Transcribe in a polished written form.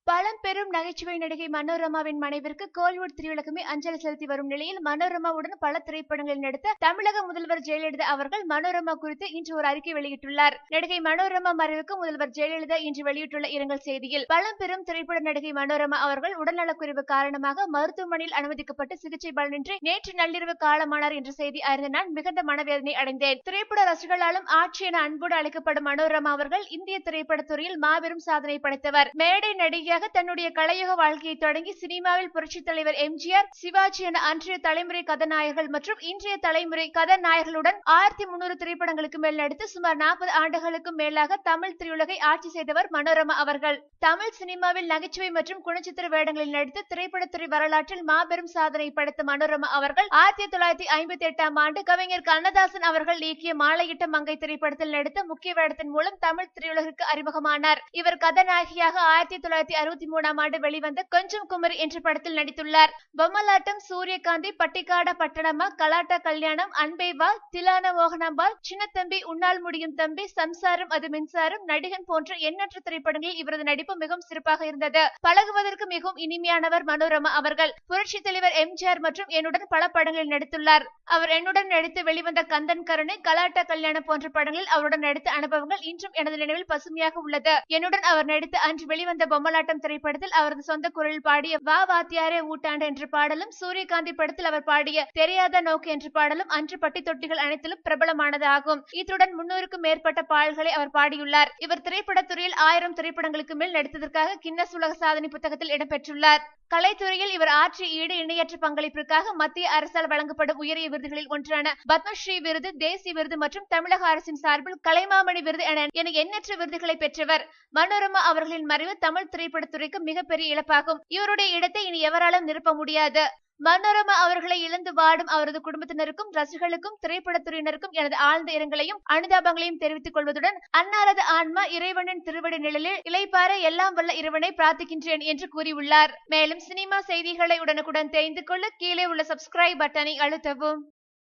பழம்பெரும் நகைச்சுவை நடிகை மனோரமாவின் மனைவிற்கு கோலிவுட் திரையுலகமே அஞ்சலி செலுத்தி வரும் நிலையில் மனோரமாவுடன் பல திரைப்படங்களில் நடித்த தமிழக முதல்வர் ஜெயலலிதா அவர்கள் மனோரமா குறித்து இன்று ஒரு அறிக்கை வெளியிட்டுள்ளார். நடிகை மனோரமா மறைவுக்கு முதல்வர் ஜெயலலிதா இன்று வெளியிட்டுள்ள இரங்கல் செய்தியில், பழம்பெரும் திரைப்பட நடிகை மனோரமா அவர்கள் உடல்நலக்குறைவு காரணமாக மருத்துவமனையில் அனுமதிக்கப்பட்டு சிகிச்சை பலனின்றி நேற்று நள்ளிரவு காலமானார் என்ற செய்தி அறிந்த நான் மிகுந்த மனவேதனை அடைந்தேன். திரைப்பட ரசிகர்களாலும் ஆட்சி என அன்போடு அழைக்கப்படும் மனோரமா அவர்கள் இந்திய திரைப்படத்துறையில் மாபெரும் சாதனை படைத்தவர். மேடை நடிகை தன்னுடைய கலையுக வாழ்க்கையை தொடங்கி சினிமாவில் புரட்சித் தலைவர் எம்ஜிஆர், சிவாஜி என அன்றைய தலைமுறை கதாநாயகர்கள் மற்றும் இன்றைய தலைமுறை கதாநாயகர்களுடன் 1300 திரைப்படங்களுக்கு மேல் நடித்து சுமார் 40 ஆண்டுகளுக்கும் மேலாக தமிழ் திரையுலகை ஆட்சி செய்தவர் மனோரமா அவர்கள். தமிழ் சினிமாவில் நகைச்சுவை மற்றும் குணச்சித்திர வேடங்களில் நடித்து திரைப்படத்துறை வரலாற்றில் மாபெரும் சாதனை படைத்த மனோரமா அவர்கள் 1958ஆம் ஆண்டு கவிஞர் கண்ணதாசன் அவர்கள் இயக்கிய மாலையிட்ட மங்கை திரைப்படத்தில் நடித்த முக்கிய வேடத்தின் மூலம் தமிழ் திரையுலகிற்கு அறிமுகமானார். இவர் கதாநாயகியாக 1963ஆம் ஆண்டு வெளிவந்த கொஞ்சம் குமரி என்ற படத்தில் நடித்துள்ளார். பொம்மலாட்டம், சூரியகாந்தி, பட்டிக்காடா பட்டணமா, கலாட்டா கல்யாணம், அன்பே வா, திலானா மோகனாம்பாள், சின்னத்தம்பி, உன்னால் முடியும் தம்பி, சம்சாரம் அது மின்சாரம், நடிகன் போன்ற எண்ணற்ற திரைப்படங்களில் இவரது நடிப்பு மிகவும் சிறப்பாக இருந்தது. பழகுவதற்கு மிகவும் இனிமையானவர் மனோரமா அவர்கள். புரட்சி தலைவர் எம்ஜிஆர் மற்றும் என்னுடன் பல படங்களில் நடித்துள்ளார். அவர் என்னுடன் நடித்து வெளிவந்த கந்தன் கருணை, கலாட்டா கல்யாணம் போன்ற படங்களில் அவருடன் நடித்த அனுபவங்கள் இன்றும் எனது நினைவில் பசுமையாக உள்ளது. என்னுடன் அவர் நடித்து அன்று வெளிவந்த பொம்மலாட்டம் திரைப்படத்தில் அவரது சொந்த குரலில் பாடிய வா வாத்தியாரே ஊட்டாண்டு என்ற பாடலும், சூரியகாந்தி படத்தில் அவர் பாடிய தெரியாத நோக்கு என்ற பாடலும் அன்று பட்டி தொட்டிகள் அனைத்திலும் பிரபலமானது ஆகும். இத்துடன் 300க்கும் மேற்பட்ட பாடல்களை அவர் பாடியுள்ளார். இவர் திரைப்படத்துறையில் 1000 திரைப்படங்களுக்கு மேல் நடித்ததற்காக கின்னஸ் உலக சாதனை புத்தகத்தில் இடம்பெற்றுள்ளார். கலைத்துறையில் இவர் ஆற்றிய ஈடு இணையற்ற பங்களிப்பிற்காக மத்திய அரசால் வழங்கப்படும் உயரிய விருதுகளில் ஒன்றான பத்மஸ்ரீ விருது, தேசிய விருது மற்றும் தமிழக அரசின் சார்பில் கலைமாமணி விருது என எண்ணற்ற விருதுகளை பெற்றவர். மனோரமா அவர்களின் மறைவு தமிழ் திரைப்படத்துறைக்கு மிகப்பெரிய இழப்பாகும். இவருடைய இடத்தை இனி எவராலும் நிரப்ப முடியாது. மனோரமா அவர்களை இழந்து வாடும் அவரது குடும்பத்தினருக்கும், ரசிகர்களுக்கும், திரைப்படத்துறையினருக்கும் எனது ஆழ்ந்த இரங்கலையும் அனுதாபங்களையும் தெரிவித்துக் கொள்வதுடன் அன்னாரது ஆன்மா இறைவனின் திருவடி நிழலில் இளைப்பாற எல்லாம் வல்ல இறைவனை பிரார்த்திக்கின்றேன் என்று கூறியுள்ளார். மேலும் சினிமா செய்திகளை உடனுக்குடன் தெரிந்து கொள்ள கீழே உள்ள சப்ஸ்கிரைப் பட்டனை அழுத்தவும்.